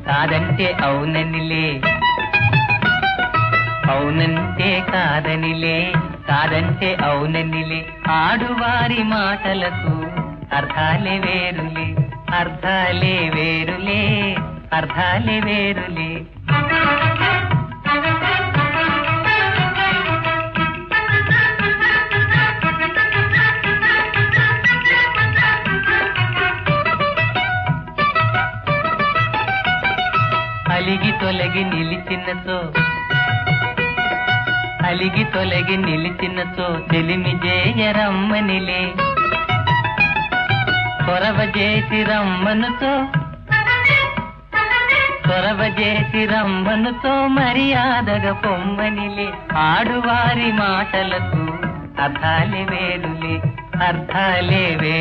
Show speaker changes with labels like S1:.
S1: కాదంటే అవుననిలే, అవునంటే కాదనిలే, కాదంటే అవుననిలే. ఆడువారి మాటలకు అర్థాలే వేరులే, అర్థాలే వేరులే, అర్థాలే వేరులే. అలిగి తొలగి నిలిచినతో, అలిగి తొలగి నిలిచినతో చెలిమి జేయరమ్మనిలే. కొరవ చేసి రమ్మనుతో, కొరవ చేసి రమ్మనుతో మర్యాదగా పొమ్మనిలే. ఆడువారి మాటలకు అర్థాలే వేరులే, అర్థాలే వేరు.